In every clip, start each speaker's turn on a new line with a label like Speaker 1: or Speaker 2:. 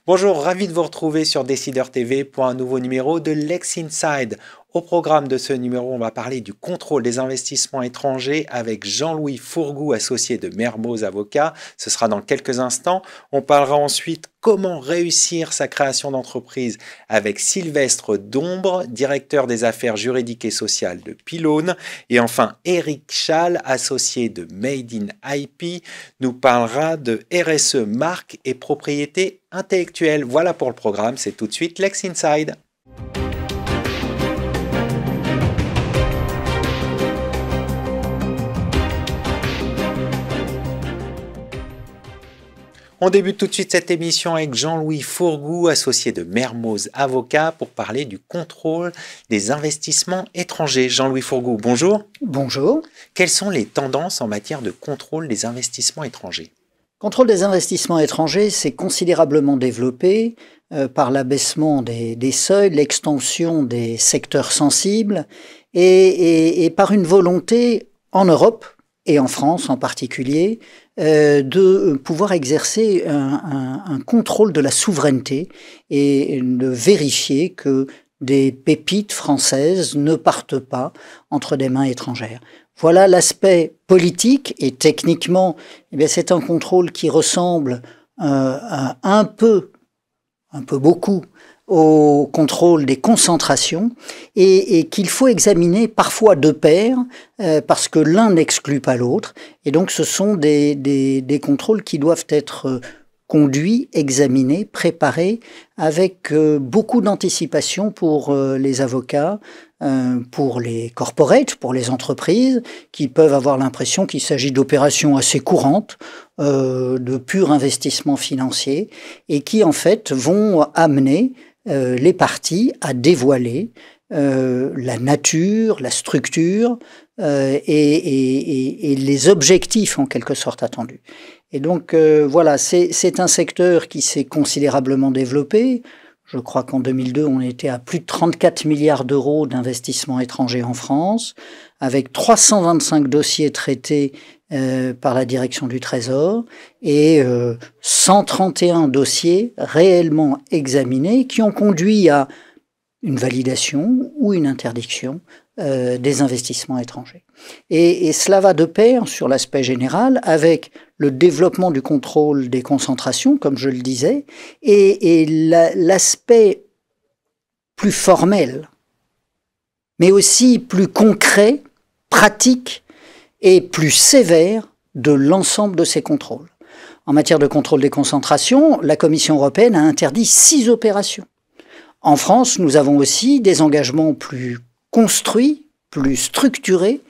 Speaker 1: Bonjour, ravi de vous retrouver sur Décideur TV pour un nouveau numéro de Lex Inside. Au programme de ce numéro, on va parler du contrôle des investissements étrangers avec Jean-Louis Fourgou, associé de Mermoz Avocats. Ce sera dans quelques instants. On parlera ensuite comment réussir sa création d'entreprise avec Sylvestre Dombre, directeur des affaires juridiques et sociales de Pylone. Et enfin, Eric Schall, associé de Made in IP, nous parlera de RSE, marque et propriété intellectuelle. Voilà pour le programme, c'est tout de suite Lex Inside. On débute tout de suite cette émission avec Jean-Louis Fourgou, associé de Mermoz Avocats, pour parler du contrôle des investissements étrangers. Jean-Louis Fourgou, bonjour.
Speaker 2: Bonjour.
Speaker 1: Quelles sont les tendances en matière de contrôle des investissements étrangers ?
Speaker 2: Le contrôle des investissements étrangers s'est considérablement développé par l'abaissement des seuils, l'extension des secteurs sensibles et par une volonté en Europe et en France en particulier de pouvoir exercer un contrôle de la souveraineté et de vérifier que des pépites françaises ne partent pas entre des mains étrangères. Voilà l'aspect politique et techniquement, c'est un contrôle qui ressemble un peu beaucoup au contrôle des concentrations et qu'il faut examiner parfois de pair parce que l'un n'exclut pas l'autre. Et donc ce sont des contrôles qui doivent être conduits, examinés, préparés avec beaucoup d'anticipation pour les avocats, pour les corporates, pour les entreprises qui peuvent avoir l'impression qu'il s'agit d'opérations assez courantes, de pur investissement financier et qui en fait vont amener les parties à dévoiler la nature, la structure et les objectifs en quelque sorte attendus. Et donc voilà, c'est un secteur qui s'est considérablement développé. Je crois qu'en 2002, on était à plus de 34 milliards d'euros d'investissements étrangers en France, avec 325 dossiers traités par la direction du Trésor et 131 dossiers réellement examinés qui ont conduit à une validation ou une interdiction des investissements étrangers. Et cela va de pair, sur l'aspect général, avec le développement du contrôle des concentrations, comme je le disais, et l'aspect plus formel, mais aussi plus concret, pratique et plus sévère de l'ensemble de ces contrôles. En matière de contrôle des concentrations, la Commission européenne a interdit 6 opérations. En France, nous avons aussi des engagements plus construits, plus structurés,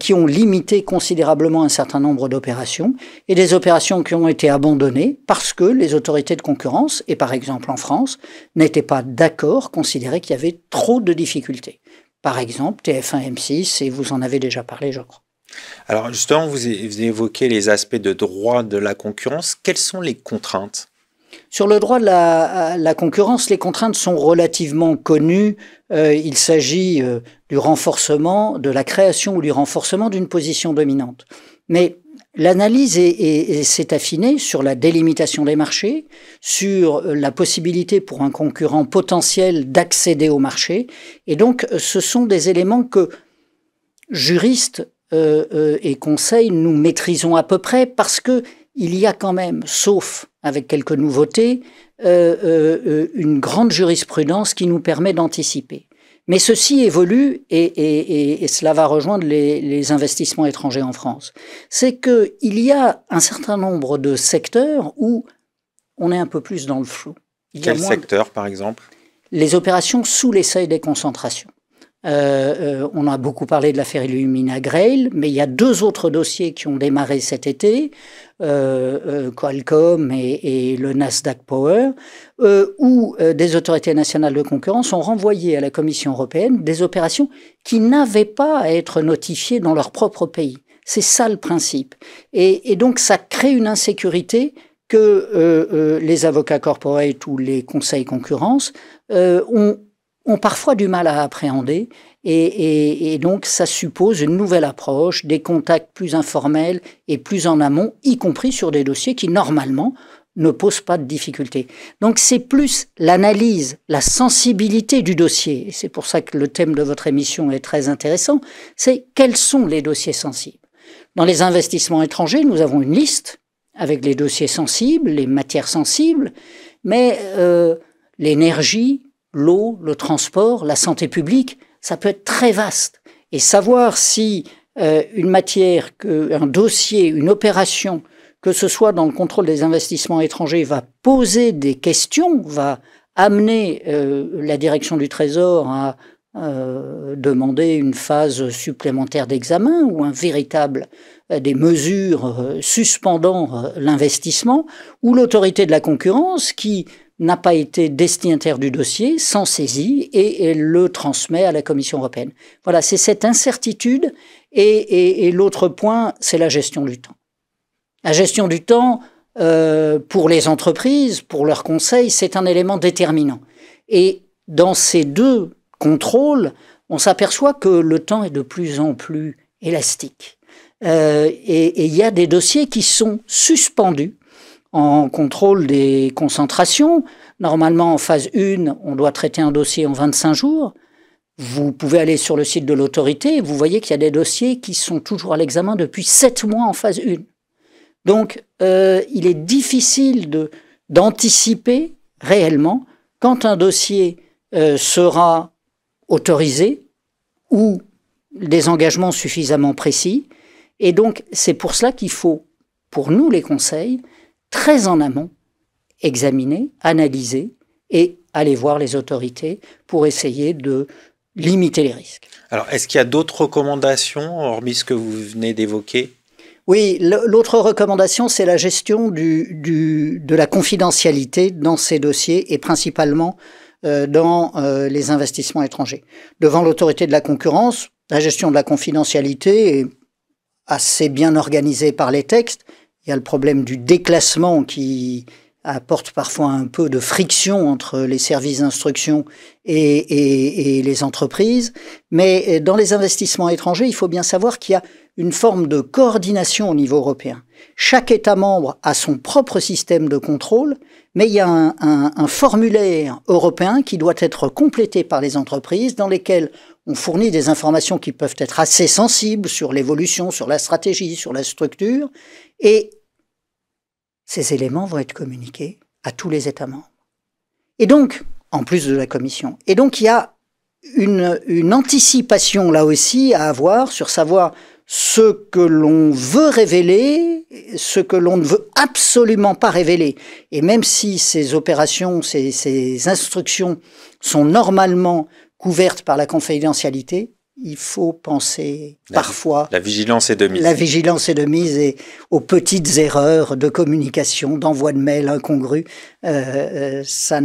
Speaker 2: qui ont limité considérablement un certain nombre d'opérations, et des opérations qui ont été abandonnées parce que les autorités de concurrence, et par exemple en France, n'étaient pas d'accord, considéraient qu'il y avait trop de difficultés. Par exemple, TF1, M6, et vous en avez déjà parlé, je crois.
Speaker 1: Alors justement, vous évoquez les aspects de droit de la concurrence. Quelles sont les contraintes ?
Speaker 2: Sur le droit de la concurrence, les contraintes sont relativement connues. Il s'agit du renforcement, de la création ou du renforcement d'une position dominante. Mais l'analyse s'est affinée sur la délimitation des marchés, sur la possibilité pour un concurrent potentiel d'accéder au marché. Et donc, ce sont des éléments que juristes et conseils, nous maîtrisons à peu près parce que il y a quand même, sauf avec quelques nouveautés, une grande jurisprudence qui nous permet d'anticiper. Mais ceci évolue et cela va rejoindre les investissements étrangers en France. C'est qu'il y a un certain nombre de secteurs où on est un peu plus dans le flou.
Speaker 1: Quel secteur, par exemple ?
Speaker 2: Les opérations sous les seuils des concentrations. On a beaucoup parlé de l'affaire Illumina Grail, mais il y a 2 autres dossiers qui ont démarré cet été, Qualcomm et le Nasdaq Power, où des autorités nationales de concurrence ont renvoyé à la Commission européenne des opérations qui n'avaient pas à être notifiées dans leur propre pays. C'est ça le principe. Et donc ça crée une insécurité que les avocats corporate ou les conseils concurrence ont parfois du mal à appréhender et donc ça suppose une nouvelle approche, des contacts plus informels et plus en amont, y compris sur des dossiers qui normalement ne pose pas de difficulté. Donc c'est plus l'analyse, la sensibilité du dossier. Et c'est pour ça que le thème de votre émission est très intéressant. C'est quels sont les dossiers sensibles. Dans les investissements étrangers, nous avons une liste avec les dossiers sensibles, les matières sensibles, mais l'énergie, l'eau, le transport, la santé publique, ça peut être très vaste. Et savoir si une matière, un dossier, une opération, que ce soit dans le contrôle des investissements étrangers, va poser des questions, va amener la direction du Trésor à demander une phase supplémentaire d'examen ou des mesures suspendant l'investissement, ou l'autorité de la concurrence qui n'a pas été destinataire du dossier, s'en saisit et le transmet à la Commission européenne. Voilà, c'est cette incertitude. Et l'autre point, c'est la gestion du temps. La gestion du temps, pour les entreprises, pour leurs conseils, c'est un élément déterminant. Et dans ces deux contrôles, on s'aperçoit que le temps est de plus en plus élastique. Et il y a des dossiers qui sont suspendus en contrôle des concentrations. Normalement, en phase 1, on doit traiter un dossier en 25 jours. Vous pouvez aller sur le site de l'autorité et vous voyez qu'il y a des dossiers qui sont toujours à l'examen depuis 7 mois en phase 1. Donc, il est difficile d'anticiper réellement quand un dossier sera autorisé ou des engagements suffisamment précis. Et donc, c'est pour cela qu'il faut, pour nous les conseils, très en amont, examiner, analyser et aller voir les autorités pour essayer de limiter les risques.
Speaker 1: Alors, est-ce qu'il y a d'autres recommandations, hormis ce que vous venez d'évoquer ?
Speaker 2: Oui, l'autre recommandation, c'est la gestion de la confidentialité dans ces dossiers et principalement dans les investissements étrangers. Devant l'autorité de la concurrence, la gestion de la confidentialité est assez bien organisée par les textes. Il y a le problème du déclassement qui apporte parfois un peu de friction entre les services d'instruction et les entreprises. Mais dans les investissements étrangers, il faut bien savoir qu'il y a une forme de coordination au niveau européen. Chaque État membre a son propre système de contrôle, mais il y a un formulaire européen qui doit être complété par les entreprises, dans lesquels on fournit des informations qui peuvent être assez sensibles sur l'évolution, sur la stratégie, sur la structure, et ces éléments vont être communiqués à tous les États membres. Et donc, en plus de la Commission. Et donc, il y a une anticipation là aussi à avoir sur savoir ce que l'on veut révéler, ce que l'on ne veut absolument pas révéler. Et même si ces opérations, ces instructions sont normalement couvertes par la confidentialité, il faut penser parfois...
Speaker 1: La vigilance est de mise.
Speaker 2: La vigilance est de mise et aux petites erreurs de communication, d'envoi de mails incongrus, ça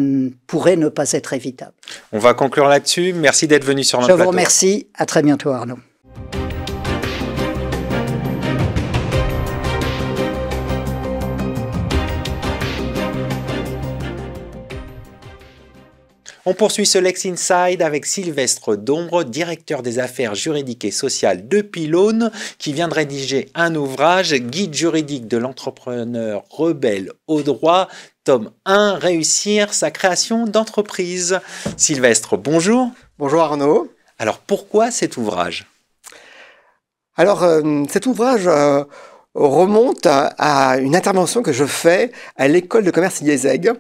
Speaker 2: pourrait ne pas être évitable.
Speaker 1: On va conclure là-dessus. Merci d'être venu sur notre plateau.
Speaker 2: Je vous remercie. À très bientôt, Arnaud.
Speaker 1: On poursuit ce Lex Inside avec Sylvestre Dombre, directeur des affaires juridiques et sociales de Pylone, qui vient de rédiger un ouvrage, Guide juridique de l'entrepreneur rebelle au droit, tome 1, réussir sa création d'entreprise. Sylvestre, bonjour.
Speaker 3: Bonjour Arnaud.
Speaker 1: Alors pourquoi cet ouvrage ?
Speaker 3: Alors cet ouvrage remonte à une intervention que je fais à l'école de commerce IESEG,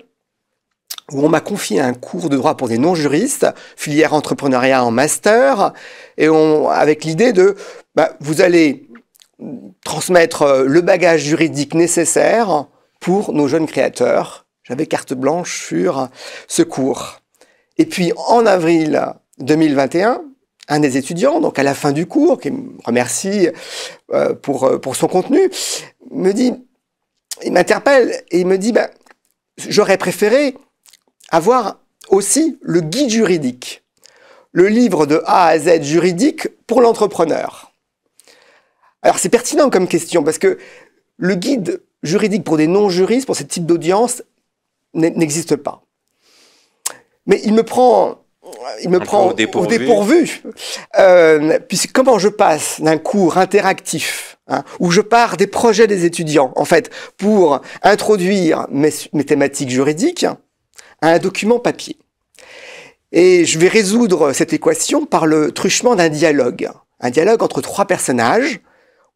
Speaker 3: où on m'a confié un cours de droit pour des non-juristes, filière entrepreneuriat en master, et avec l'idée de, vous allez transmettre le bagage juridique nécessaire pour nos jeunes créateurs. J'avais carte blanche sur ce cours. Et puis, en avril 2021, un des étudiants, donc à la fin du cours, qui me remercie pour son contenu, il m'interpelle et il me dit, j'aurais préféré avoir aussi le guide juridique, le livre de A à Z juridique pour l'entrepreneur. Alors c'est pertinent comme question parce que le guide juridique pour des non-juristes, pour ce type d'audience, n'existe pas. Mais il me prend au dépourvu, puisque comment je passe d'un cours interactif où je pars des projets des étudiants, en fait, pour introduire mes thématiques juridiques à un document papier. Et je vais résoudre cette équation par le truchement d'un dialogue. Un dialogue entre 3 personnages.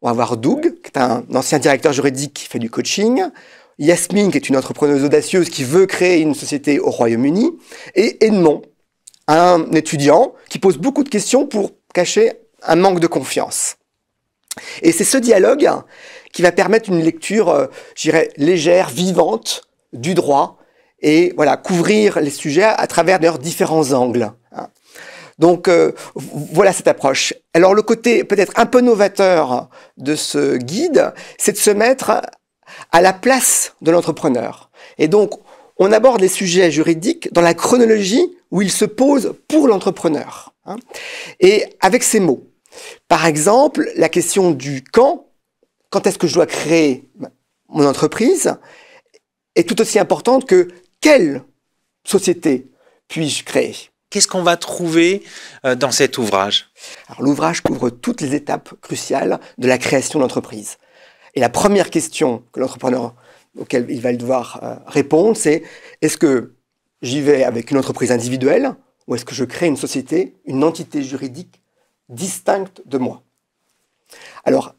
Speaker 3: On va avoir Doug, qui est un ancien directeur juridique qui fait du coaching. Yasmine, qui est une entrepreneuse audacieuse qui veut créer une société au Royaume-Uni. Et Edmond, un étudiant qui pose beaucoup de questions pour cacher un manque de confiance. Et c'est ce dialogue qui va permettre une lecture, je dirais, légère, vivante du droit, et voilà, couvrir les sujets à travers leurs différents angles. Donc voilà cette approche. Alors le côté peut-être un peu novateur de ce guide, c'est de se mettre à la place de l'entrepreneur. Et donc on aborde les sujets juridiques dans la chronologie où ils se posent pour l'entrepreneur. Et avec ces mots. Par exemple, la question du quand est-ce que je dois créer mon entreprise, est tout aussi importante que quelle société puis-je créer.
Speaker 1: Qu'est-ce qu'on va trouver dans cet ouvrage?
Speaker 3: Alors, l'ouvrage couvre toutes les étapes cruciales de la création d'entreprise. Et la première question que l'entrepreneur auquel il va devoir répondre, c'est est-ce que j'y vais avec une entreprise individuelle ou est-ce que je crée une société, une entité juridique distincte de moi? Alors,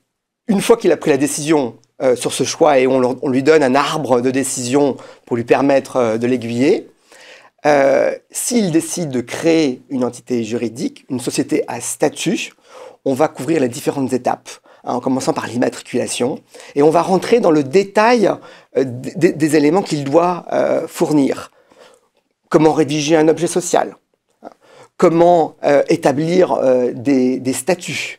Speaker 3: une fois qu'il a pris la décision sur ce choix et on lui donne un arbre de décision pour lui permettre de l'aiguiller, s'il décide de créer une entité juridique, une société à statut, on va couvrir les différentes étapes, en commençant par l'immatriculation, et on va rentrer dans le détail des éléments qu'il doit fournir. Comment rédiger un objet social? Comment établir des statuts?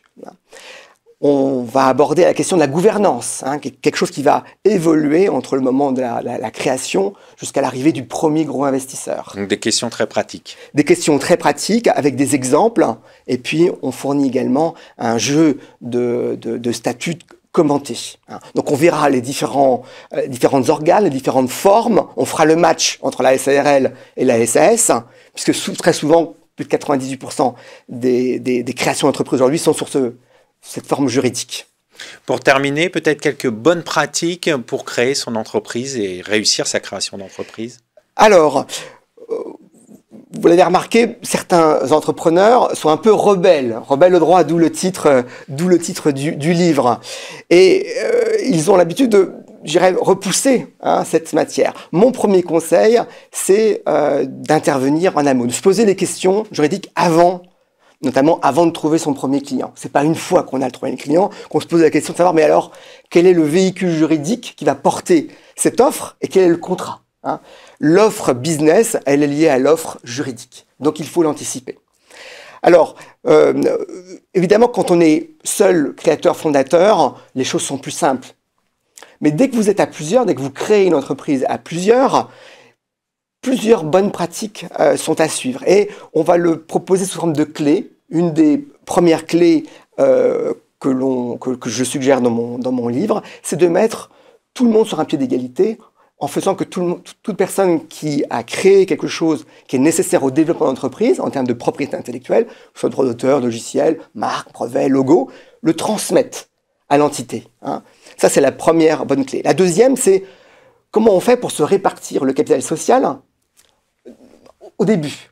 Speaker 3: On va aborder la question de la gouvernance, quelque chose qui va évoluer entre le moment de la création jusqu'à l'arrivée du premier gros investisseur.
Speaker 1: Donc des questions très pratiques.
Speaker 3: Des questions très pratiques avec des exemples, et puis on fournit également un jeu de statuts commentés. Donc on verra les différents organes, les différentes formes, on fera le match entre la SARL et la SAS, puisque très souvent, plus de 98% des créations d'entreprises aujourd'hui sont sur cette forme juridique.
Speaker 1: Pour terminer, peut-être quelques bonnes pratiques pour créer son entreprise et réussir sa création d'entreprise.
Speaker 3: Alors, vous l'avez remarqué, certains entrepreneurs sont un peu rebelles au droit, d'où le titre du livre. Et ils ont l'habitude de, je dirais, repousser cette matière. Mon premier conseil, c'est d'intervenir en amont, de se poser des questions juridiques notamment avant de trouver son premier client. C'est pas une fois qu'on a trouvé un client qu'on se pose la question de savoir, mais alors, quel est le véhicule juridique qui va porter cette offre et quel est le contrat? L'offre business, elle est liée à l'offre juridique. Donc, il faut l'anticiper. Alors, évidemment, quand on est seul créateur, fondateur, les choses sont plus simples. Mais dès que vous êtes à plusieurs, dès que vous créez une entreprise à plusieurs bonnes pratiques sont à suivre. Et on va le proposer sous forme de clés. Une des premières clés que je suggère dans mon livre, c'est de mettre tout le monde sur un pied d'égalité en faisant que toute personne qui a créé quelque chose qui est nécessaire au développement d'entreprise, en termes de propriété intellectuelle, que ce soit droit d'auteur, logiciel, marque, brevet, logo, le transmette à l'entité. Ça, c'est la première bonne clé. La deuxième, c'est comment on fait pour se répartir le capital social au début.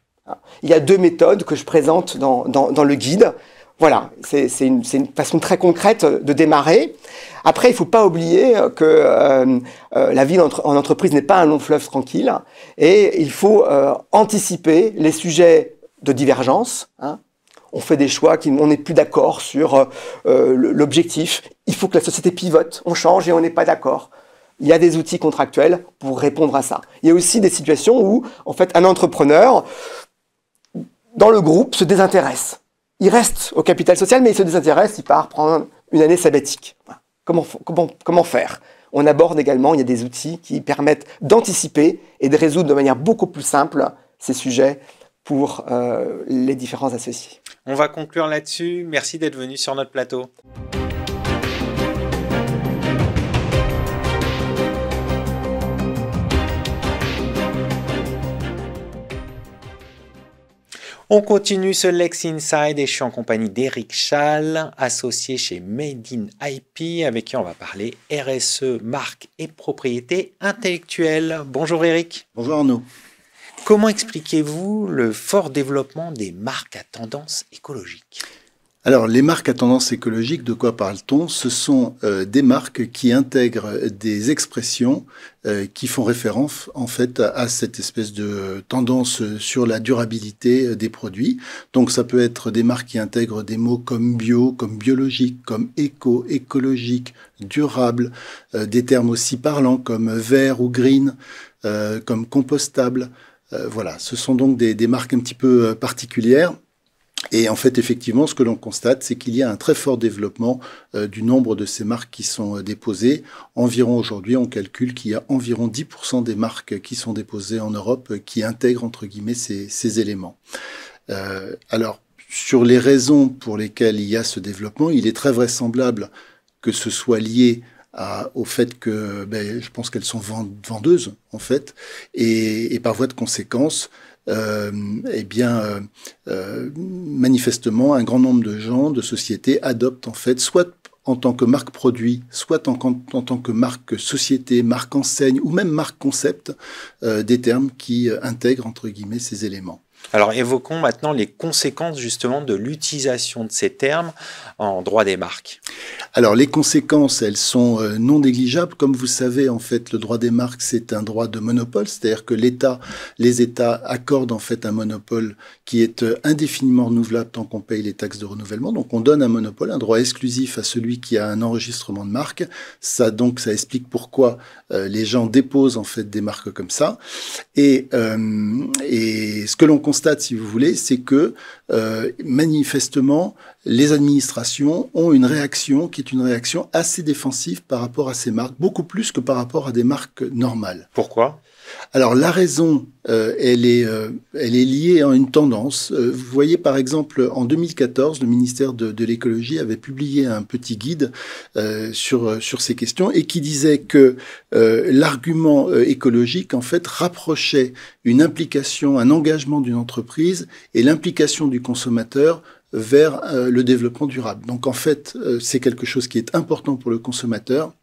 Speaker 3: Il y a 2 méthodes que je présente dans le guide. Voilà, c'est une façon très concrète de démarrer. Après, il ne faut pas oublier que la vie en entreprise n'est pas un long fleuve tranquille et il faut anticiper les sujets de divergence. On fait des choix, on n'est plus d'accord sur l'objectif. Il faut que la société pivote, on change et on n'est pas d'accord. Il y a des outils contractuels pour répondre à ça. Il y a aussi des situations où, en fait, un entrepreneur, dans le groupe, se désintéresse. Il reste au capital social, mais il se désintéresse, il part prendre une année sabbatique. Comment faire? On aborde également, il y a des outils qui permettent d'anticiper et de résoudre de manière beaucoup plus simple ces sujets pour les différents associés.
Speaker 1: On va conclure là-dessus. Merci d'être venu sur notre plateau. On continue ce Lex Inside et je suis en compagnie d'Éric Schall, associé chez Made in IP, avec qui on va parler RSE, marque et propriété intellectuelle. Bonjour Éric.
Speaker 4: Bonjour Arnaud.
Speaker 1: Comment expliquez-vous le fort développement des marques à tendance écologique ?
Speaker 4: Alors, les marques à tendance écologique, de quoi parle-t-on ? Ce sont des marques qui intègrent des expressions qui font référence en fait à cette espèce de tendance sur la durabilité des produits. Donc, ça peut être des marques qui intègrent des mots comme bio, comme biologique, comme éco, écologique, durable, des termes aussi parlants comme vert ou green, comme compostable. Voilà, ce sont donc des marques un petit peu particulières. Et en fait, effectivement, ce que l'on constate, c'est qu'il y a un très fort développement du nombre de ces marques qui sont déposées. Environ aujourd'hui, on calcule qu'il y a environ 10% des marques qui sont déposées en Europe qui intègrent, entre guillemets, ces éléments. Alors, sur les raisons pour lesquelles il y a ce développement, il est très vraisemblable que ce soit lié au fait que, je pense qu'elles sont vendeuses, en fait, et par voie de conséquence, manifestement, un grand nombre de gens, de sociétés adoptent en fait, soit en tant que marque produit, soit en tant que marque société, marque enseigne ou même marque concept, des termes qui intègrent entre guillemets ces éléments.
Speaker 1: Alors évoquons maintenant les conséquences justement de l'utilisation de ces termes en droit des marques.
Speaker 4: Alors les conséquences, elles sont non négligeables. Comme vous savez, en fait, le droit des marques, c'est un droit de monopole, c'est-à-dire que les États accordent en fait un monopole qui est indéfiniment renouvelable tant qu'on paye les taxes de renouvellement. Donc on donne un monopole, un droit exclusif à celui qui a un enregistrement de marque. Ça explique pourquoi les gens déposent en fait des marques comme ça. Et ce que l'on constate, si vous voulez, c'est que manifestement, les administrations ont une réaction qui est une réaction assez défensive par rapport à ces marques, beaucoup plus que par rapport à des marques normales.
Speaker 1: Pourquoi ?
Speaker 4: Alors la raison, elle est liée à une tendance. Vous voyez par exemple en 2014, le ministère de l'écologie avait publié un petit guide sur ces questions et qui disait que l'argument écologique en fait rapprochait une implication, un engagement d'une entreprise et l'implication du consommateur vers le développement durable. Donc en fait, c'est quelque chose qui est important pour le consommateur.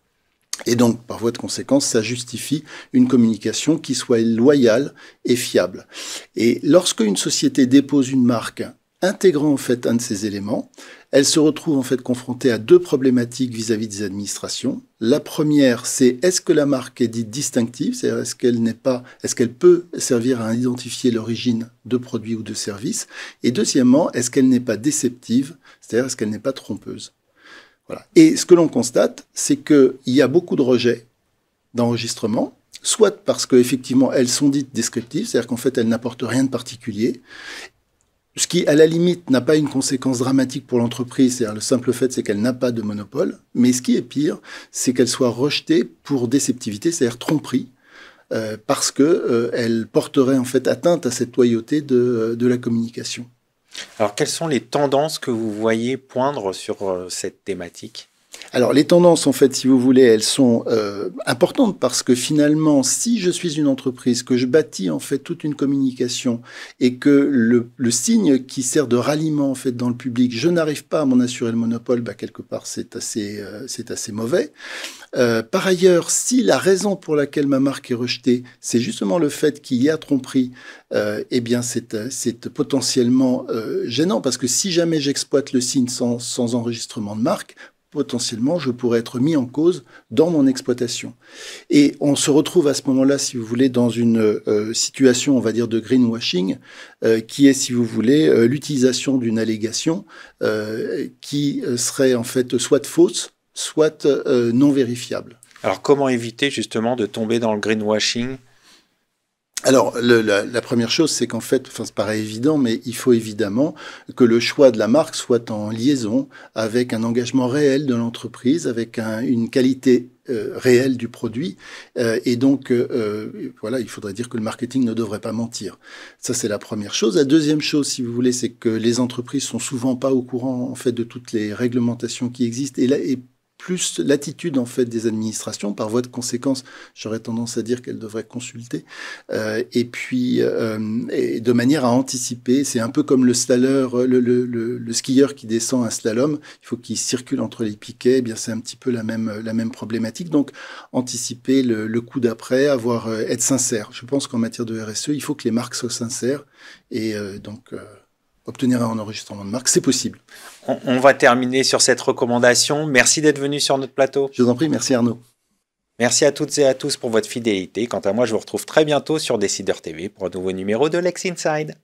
Speaker 4: Et donc, par voie de conséquence, ça justifie une communication qui soit loyale et fiable. Et lorsque une société dépose une marque intégrant en fait un de ces éléments, elle se retrouve en fait confrontée à deux problématiques vis-à-vis des administrations. La première, c'est est-ce que la marque est dite distinctive, c'est-à-dire est-ce qu'elle peut servir à identifier l'origine de produits ou de services, et deuxièmement, est-ce qu'elle n'est pas déceptive, c'est-à-dire est-ce qu'elle n'est pas trompeuse. Voilà. Et ce que l'on constate, c'est qu'il y a beaucoup de rejets d'enregistrement, soit parce qu'effectivement elles sont dites descriptives, c'est-à-dire qu'en fait elles n'apportent rien de particulier, ce qui à la limite n'a pas une conséquence dramatique pour l'entreprise, c'est-à-dire le simple fait c'est qu'elle n'a pas de monopole, mais ce qui est pire, c'est qu'elle soit rejetée pour déceptivité, c'est-à-dire tromperie, parce qu'elle porterait en fait atteinte à cette loyauté de la communication.
Speaker 1: Alors, quelles sont les tendances que vous voyez poindre sur cette thématique ?
Speaker 4: Alors, les tendances, en fait, si vous voulez, elles sont importantes parce que finalement, si je suis une entreprise, que je bâtis en fait toute une communication et que le signe qui sert de ralliement en fait dans le public, je n'arrive pas à m'en assurer le monopole, quelque part, c'est assez mauvais. Par ailleurs, si la raison pour laquelle ma marque est rejetée, c'est justement le fait qu'il y a tromperie, c'est potentiellement gênant parce que si jamais j'exploite le signe sans enregistrement de marque, potentiellement, je pourrais être mis en cause dans mon exploitation. Et on se retrouve à ce moment-là, si vous voulez, dans une situation, on va dire, de greenwashing, qui est, si vous voulez, l'utilisation d'une allégation qui serait en fait soit fausse, soit non vérifiable.
Speaker 1: Alors, comment éviter justement de tomber dans le greenwashing ?
Speaker 4: Alors, la première chose, c'est qu'en fait, ça paraît évident, mais il faut évidemment que le choix de la marque soit en liaison avec un engagement réel de l'entreprise, avec une qualité réelle du produit. Et donc, voilà, il faudrait dire que le marketing ne devrait pas mentir. Ça, c'est la première chose. La deuxième chose, si vous voulez, c'est que les entreprises sont souvent pas au courant, en fait, de toutes les réglementations qui existent. Et plus l'attitude en fait des administrations. Par voie de conséquence, j'aurais tendance à dire qu'elles devraient consulter. Et puis, et de manière à anticiper, c'est un peu comme le stalleur, le skieur qui descend un slalom. Il faut qu'il circule entre les piquets. Eh bien, c'est un petit peu la même problématique. Donc, anticiper le coup d'après, être sincère. Je pense qu'en matière de RSE, il faut que les marques soient sincères et obtenir un enregistrement de marque, c'est possible.
Speaker 1: On va terminer sur cette recommandation. Merci d'être venu sur notre plateau.
Speaker 4: Je vous en prie, merci Arnaud.
Speaker 1: Merci à toutes et à tous pour votre fidélité. Quant à moi, je vous retrouve très bientôt sur Décideur TV pour un nouveau numéro de Lex Inside.